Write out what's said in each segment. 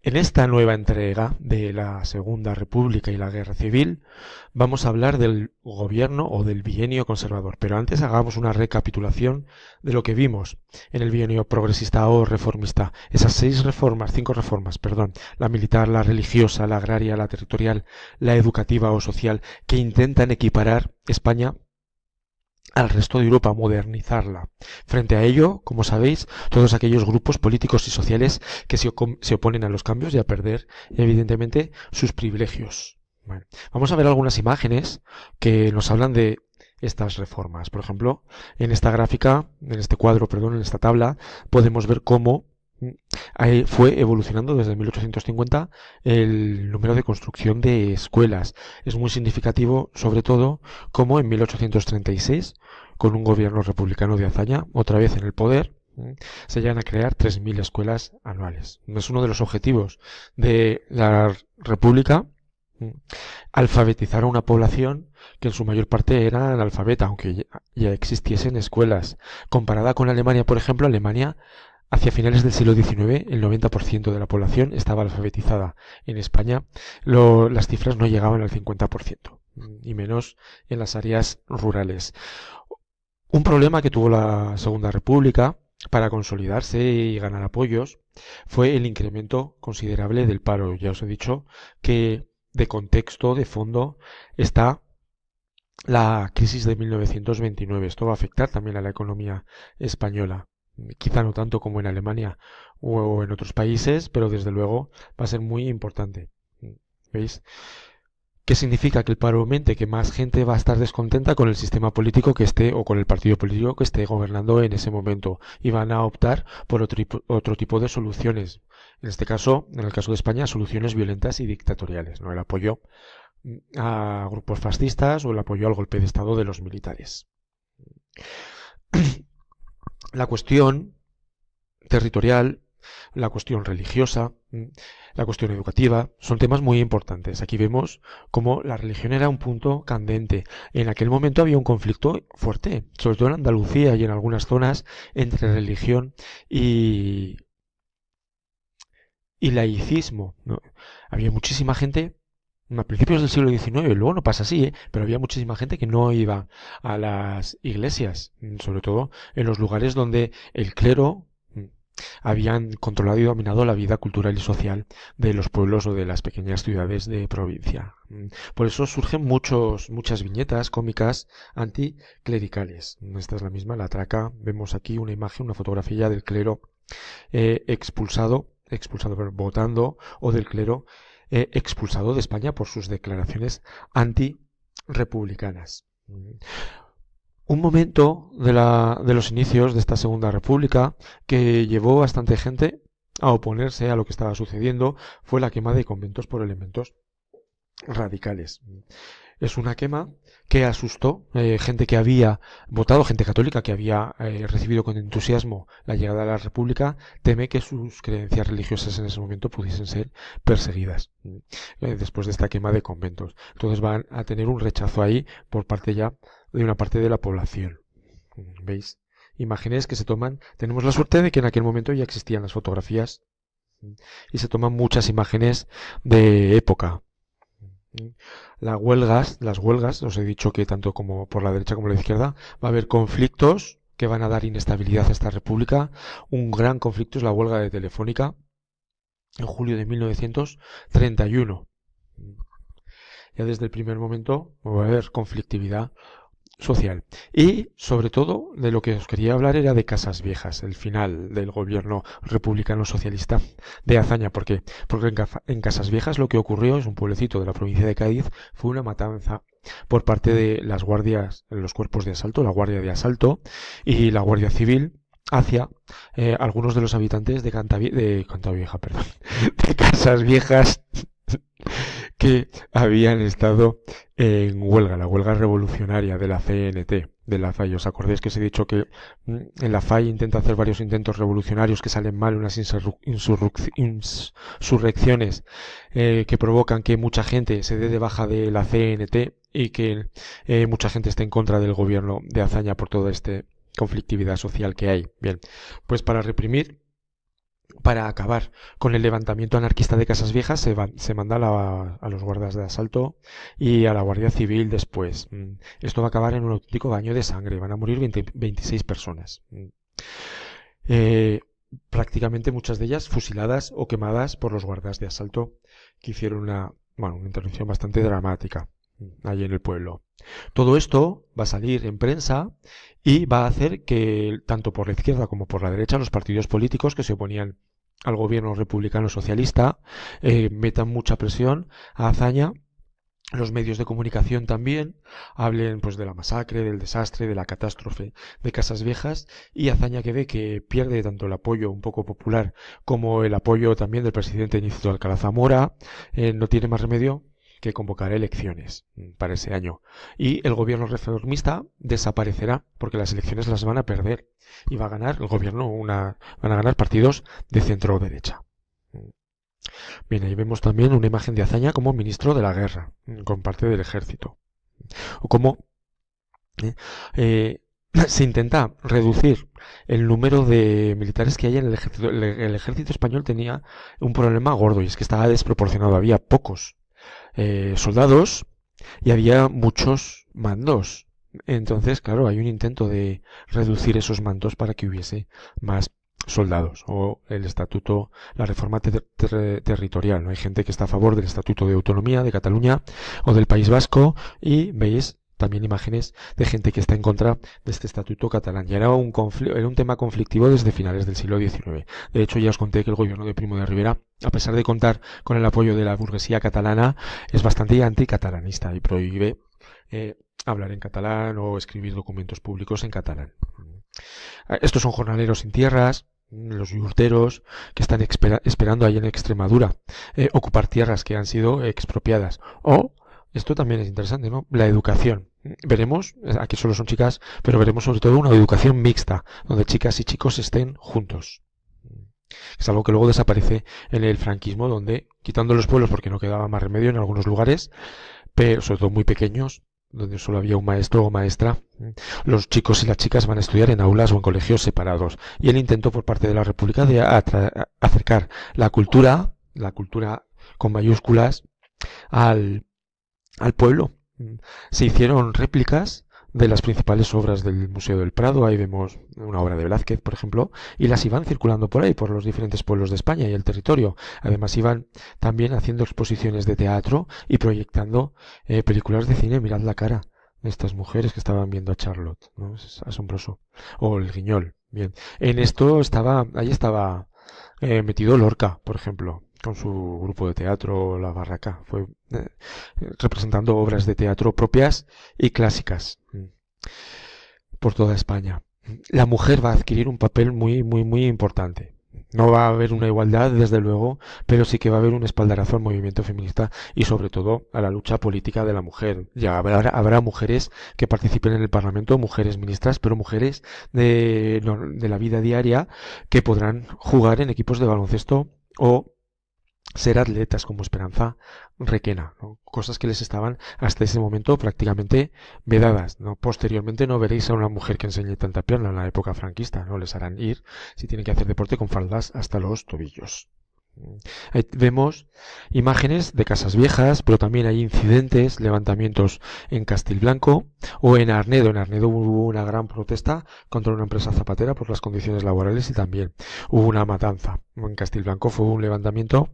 En esta nueva entrega de la Segunda República y la Guerra Civil vamos a hablar del gobierno o del bienio conservador, pero antes hagamos una recapitulación de lo que vimos en el bienio progresista o reformista. Esas cinco reformas, perdón, la militar, la religiosa, la agraria, la territorial, la educativa o social, que intentan equiparar España al resto de Europa, modernizarla. Frente a ello, como sabéis, todos aquellos grupos políticos y sociales que se oponen a los cambios y a perder, evidentemente, sus privilegios. Bueno, vamos a ver algunas imágenes que nos hablan de estas reformas. Por ejemplo, en esta gráfica, en este cuadro, perdón, en esta tabla, podemos ver cómo fue evolucionando desde 1850 el número de construcción de escuelas. Es muy significativo, sobre todo, como en 1836, con un gobierno republicano de hazaña, otra vez en el poder, se llegan a crear 3.000 escuelas anuales. Es uno de los objetivos de la República, alfabetizar a una población que en su mayor parte era analfabeta, aunque ya existiesen escuelas. Comparada con Alemania, por ejemplo, Alemania hacia finales del siglo XIX, el 90% de la población estaba alfabetizada. En España, las cifras no llegaban al 50%, y menos en las áreas rurales. Un problema que tuvo la Segunda República para consolidarse y ganar apoyos fue el incremento considerable del paro. Ya os he dicho que de contexto, de fondo, está la crisis de 1929. Esto va a afectar también a la economía española. Quizá no tanto como en Alemania o en otros países, pero desde luego va a ser muy importante. ¿Veis? ¿Qué significa que el paro aumente? Que más gente va a estar descontenta con el sistema político que esté o con el partido político que esté gobernando en ese momento y van a optar por otro tipo de soluciones. En este caso, en el caso de España, soluciones violentas y dictatoriales, ¿no? El apoyo a grupos fascistas o el apoyo al golpe de Estado de los militares. La cuestión territorial, la cuestión religiosa, la cuestión educativa, son temas muy importantes. Aquí vemos cómo la religión era un punto candente. En aquel momento había un conflicto fuerte, sobre todo en Andalucía y en algunas zonas, entre religión y, y laicismo, ¿no? Había muchísima gente a principios del siglo XIX, luego no pasa así, pero había muchísima gente que no iba a las iglesias, sobre todo en los lugares donde el clero habían controlado y dominado la vida cultural y social de los pueblos o de las pequeñas ciudades de provincia. Por eso surgen muchas viñetas cómicas anticlericales. Esta es la misma, la traca. Vemos aquí una imagen, una fotografía del clero votando, o del clero expulsado de España por sus declaraciones antirepublicanas. Un momento de los inicios de esta Segunda República que llevó bastante gente a oponerse a lo que estaba sucediendo fue la quema de conventos por elementos radicales. Es una quema que asustó gente que había votado, gente católica que había recibido con entusiasmo la llegada de la República, teme que sus creencias religiosas en ese momento pudiesen ser perseguidas después de esta quema de conventos. Entonces van a tener un rechazo ahí por parte ya de una parte de la población. ¿Veis? Imágenes que se toman. Tenemos la suerte de que en aquel momento ya existían las fotografías y se toman muchas imágenes de época. Las huelgas, os he dicho que tanto como por la derecha como por la izquierda va a haber conflictos que van a dar inestabilidad a esta república. Un gran conflicto es la huelga de Telefónica en julio de 1931. Ya desde el primer momento va a haber conflictividad social. Y, sobre todo, de lo que os quería hablar era de Casas Viejas, el final del gobierno republicano socialista de Azaña. ¿Por qué? Porque en Casas Viejas lo que ocurrió, es un pueblecito de la provincia de Cádiz, fue una matanza por parte de las guardias, los cuerpos de asalto, la Guardia de Asalto y la Guardia Civil, hacia algunos de los habitantes de Cantavieja, perdón, de Casas Viejas que habían estado en huelga, la huelga revolucionaria de la CNT, de la FAI. ¿Os acordáis que os he dicho que en la FAI intenta hacer varios intentos revolucionarios que salen mal, unas insurrecciones que provocan que mucha gente se dé de baja de la CNT y que mucha gente esté en contra del gobierno de Azaña por toda esta conflictividad social que hay? Bien, pues para reprimir Para acabar con el levantamiento anarquista de Casas Viejas se manda a los guardas de asalto y a la Guardia Civil después. Esto va a acabar en un auténtico baño de sangre. Van a morir 26 personas. Eh, Prácticamente muchas de ellas fusiladas o quemadas por los guardas de asalto que hicieron una intervención bastante dramática allí en el pueblo. Todo esto va a salir en prensa y va a hacer que tanto por la izquierda como por la derecha los partidos políticos que se oponían al gobierno republicano socialista metan mucha presión a Azaña. Los medios de comunicación también hablen pues de la masacre, del desastre, de la catástrofe de Casas Viejas, y Azaña, que ve que pierde tanto el apoyo un poco popular como el apoyo también del presidente Iñigo Alcalá Zamora, no tiene más remedio que convocar elecciones para ese año. Y el gobierno reformista desaparecerá porque las elecciones las van a perder y va a ganar el gobierno, van a ganar partidos de centro derecha. Bien, ahí vemos también una imagen de Azaña como ministro de la guerra, con parte del ejército. O como se intenta reducir el número de militares que hay en el ejército. El ejército español tenía un problema gordo y es que estaba desproporcionado. Había pocos soldados y había muchos mandos. Entonces, claro, hay un intento de reducir esos mandos para que hubiese más soldados, o el estatuto, la reforma territorial, ¿no? Hay gente que está a favor del estatuto de autonomía de Cataluña o del País Vasco, y veis también imágenes de gente que está en contra de este estatuto catalán. Ya era un tema conflictivo desde finales del siglo XIX. De hecho, ya os conté que el gobierno de Primo de Rivera, a pesar de contar con el apoyo de la burguesía catalana, es bastante anticatalanista y prohíbe hablar en catalán o escribir documentos públicos en catalán. Estos son jornaleros sin tierras, los yurteros que están esperando ahí en Extremadura ocupar tierras que han sido expropiadas. O, esto también es interesante, ¿no? La educación. Veremos, aquí solo son chicas, pero veremos sobre todo una educación mixta, donde chicas y chicos estén juntos. Es algo que luego desaparece en el franquismo, donde, quitando los pueblos porque no quedaba más remedio en algunos lugares, pero sobre todo muy pequeños, donde solo había un maestro o maestra, los chicos y las chicas van a estudiar en aulas o en colegios separados. Y el intento por parte de la República de acercar la cultura con mayúsculas, al pueblo. Se hicieron réplicas de las principales obras del Museo del Prado. Ahí vemos una obra de Velázquez, por ejemplo, y las iban circulando por ahí, por los diferentes pueblos de España y el territorio. Además iban también haciendo exposiciones de teatro y proyectando películas de cine. Mirad la cara de estas mujeres que estaban viendo a Charlotte, ¿no? Es asombroso. O el Guiñol. Bien, en esto estaba metido Lorca, por ejemplo, con su grupo de teatro La Barraca. Fue representando obras de teatro propias y clásicas por toda España. La mujer va a adquirir un papel muy, muy, muy importante. No va a haber una igualdad, desde luego, pero sí que va a haber un espaldarazo al movimiento feminista y sobre todo a la lucha política de la mujer. Ya habrá mujeres que participen en el Parlamento, mujeres ministras, pero mujeres de la vida diaria que podrán jugar en equipos de baloncesto o ser atletas como Esperanza Requena, ¿no? Cosas que les estaban hasta ese momento prácticamente vedadas, ¿no? Posteriormente no veréis a una mujer que enseñe tanta pierna en la época franquista, ¿no? Les harán ir, si tienen que hacer deporte, con faldas hasta los tobillos. Ahí vemos imágenes de Casas Viejas, pero también hay incidentes, levantamientos en Castilblanco o en Arnedo. En Arnedo hubo una gran protesta contra una empresa zapatera por las condiciones laborales y también hubo una matanza. En Castilblanco fue un levantamiento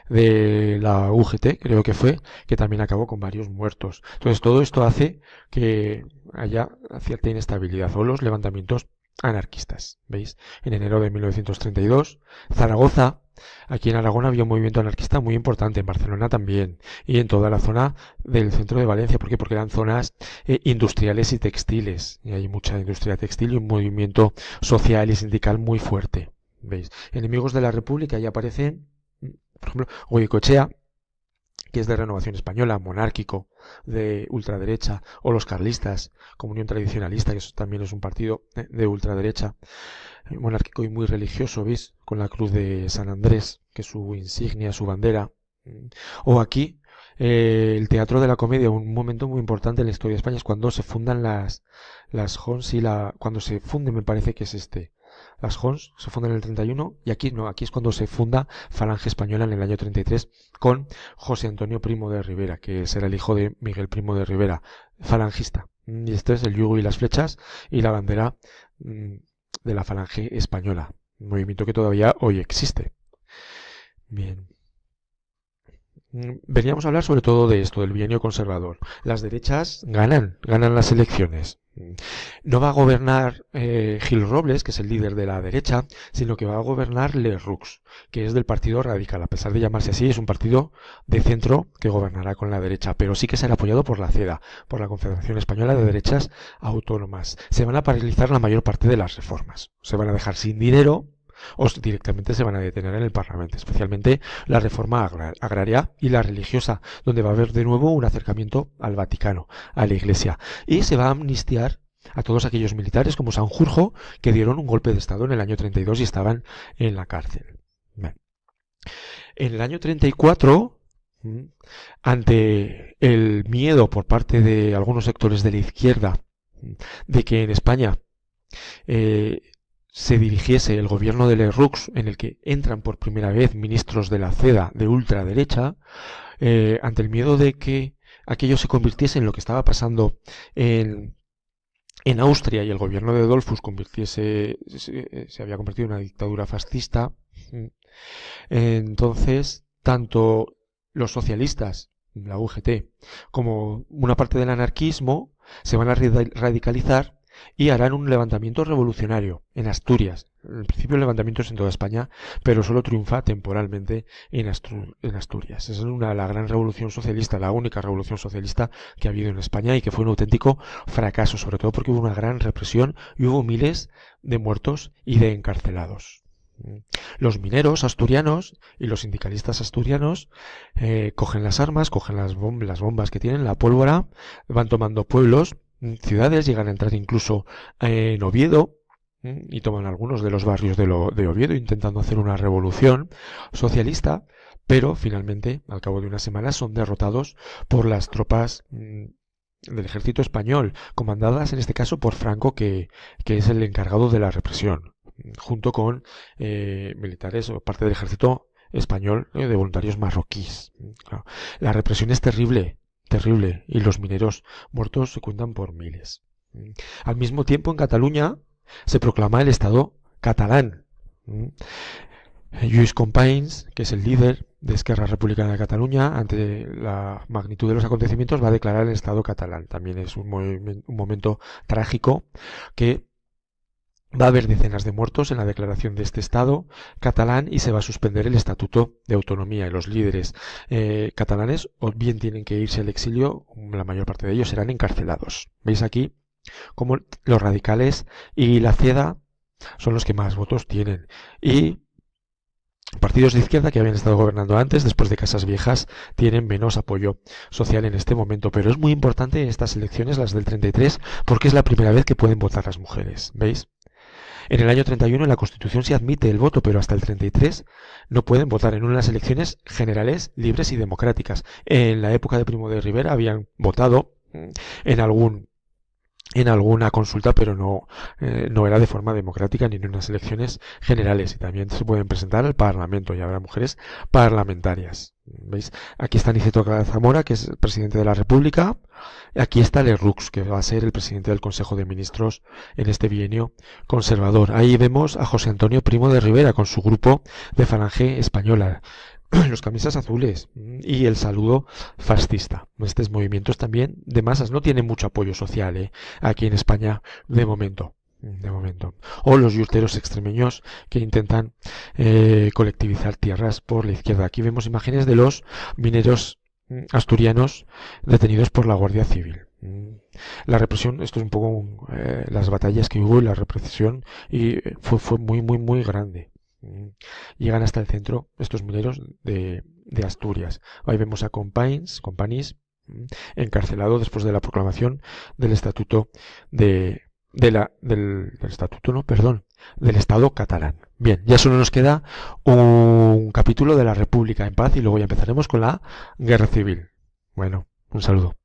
de la UGT, creo que fue, que también acabó con varios muertos. Entonces todo esto hace que haya cierta inestabilidad o los levantamientos anarquistas. ¿Veis? En enero de 1932, Zaragoza. Aquí en Aragón había un movimiento anarquista muy importante, en Barcelona también, y en toda la zona del centro de Valencia. ¿Por qué? Porque eran zonas industriales y textiles, y hay mucha industria textil y un movimiento social y sindical muy fuerte. ¿Veis? Enemigos de la República, y aparecen, por ejemplo, Goicoechea, que es de Renovación Española, monárquico, de ultraderecha, o los carlistas, Comunión Tradicionalista, que eso también es un partido de ultraderecha, monárquico y muy religioso, ¿veis? Con la cruz de San Andrés, que es su insignia, su bandera. O aquí, el Teatro de la Comedia, un momento muy importante en la historia de España, es cuando se fundan las Hons y cuando se funde, me parece que es Las Jons se fundan en el 31 y aquí no, aquí es cuando se funda Falange Española en el año 33 con José Antonio Primo de Rivera, que será el hijo de Miguel Primo de Rivera, falangista. Y este es el yugo y las flechas y la bandera de la Falange Española, un movimiento que todavía hoy existe. Bien. Veníamos a hablar sobre todo de esto, del bienio conservador. Las derechas ganan las elecciones. No va a gobernar Gil Robles, que es el líder de la derecha, sino que va a gobernar Lerroux, que es del Partido Radical. A pesar de llamarse así, es un partido de centro que gobernará con la derecha, pero sí que será apoyado por la CEDA, por la Confederación Española de Derechas Autónomas. Se van a paralizar la mayor parte de las reformas. Se van a dejar sin dinero o directamente se van a detener en el Parlamento, especialmente la reforma agraria y la religiosa, donde va a haber de nuevo un acercamiento al Vaticano, a la Iglesia, y se va a amnistiar a todos aquellos militares como Sanjurjo que dieron un golpe de Estado en el año 32 y estaban en la cárcel. Bien. En el año 34, ante el miedo por parte de algunos sectores de la izquierda de que en España se dirigiese el gobierno de Lerroux, en el que entran por primera vez ministros de la CEDA de ultraderecha, ante el miedo de que aquello se convirtiese en lo que estaba pasando en Austria y el gobierno de Dollfuss se había convertido en una dictadura fascista. Entonces, tanto los socialistas, la UGT, como una parte del anarquismo se van a radicalizar y harán un levantamiento revolucionario en Asturias. En principio el levantamiento es en toda España, pero solo triunfa temporalmente en Asturias. Esa es la gran revolución socialista, la única revolución socialista que ha habido en España y que fue un auténtico fracaso, sobre todo porque hubo una gran represión y hubo miles de muertos y de encarcelados. Los mineros asturianos y los sindicalistas asturianos cogen las armas, cogen las bombas que tienen, la pólvora, van tomando pueblos, ciudades, llegan a entrar incluso en Oviedo y toman algunos de los barrios de Oviedo intentando hacer una revolución socialista, pero finalmente, al cabo de unas semanas, son derrotados por las tropas del ejército español, comandadas en este caso por Franco, que es el encargado de la represión, junto con militares o parte del ejército español de voluntarios marroquíes. Claro, la represión es terrible, y los mineros muertos se cuentan por miles. Al mismo tiempo, en Cataluña se proclama el Estado catalán. Lluís Companys, que es el líder de Esquerra Republicana de Cataluña, ante la magnitud de los acontecimientos va a declarar el Estado catalán. También es un momento trágico que va a haber decenas de muertos en la declaración de este Estado catalán y se va a suspender el Estatuto de Autonomía. Y los líderes catalanes o bien tienen que irse al exilio, la mayor parte de ellos serán encarcelados. ¿Veis aquí cómo los radicales y la CEDA son los que más votos tienen? Y partidos de izquierda que habían estado gobernando antes, después de Casas Viejas, tienen menos apoyo social en este momento. Pero es muy importante estas elecciones, las del 33, porque es la primera vez que pueden votar las mujeres. ¿Veis? En el año 31 en la Constitución se admite el voto, pero hasta el 33 no pueden votar en unas elecciones generales, libres y democráticas. En la época de Primo de Rivera habían votado en alguna consulta, pero no era de forma democrática ni en unas elecciones generales. Y también se pueden presentar al Parlamento y habrá mujeres parlamentarias. ¿Veis? Aquí está Niceto Zamora, que es el presidente de la República. Aquí está Lerroux, que va a ser el presidente del Consejo de Ministros en este bienio conservador. Ahí vemos a José Antonio Primo de Rivera con su grupo de Falange Española, los camisas azules y el saludo fascista. Estos movimientos también de masas no tienen mucho apoyo social aquí en España de momento. O los yusteros extremeños que intentan colectivizar tierras por la izquierda. Aquí vemos imágenes de los mineros asturianos detenidos por la Guardia Civil. La represión, esto es un poco las batallas que hubo y la represión y fue muy grande. Llegan hasta el centro estos mineros de Asturias. Ahí vemos a Companys encarcelado después de la proclamación del estatuto del Estado catalán. Bien, ya solo nos queda un capítulo de la República en paz y luego ya empezaremos con la Guerra Civil. Bueno, un saludo.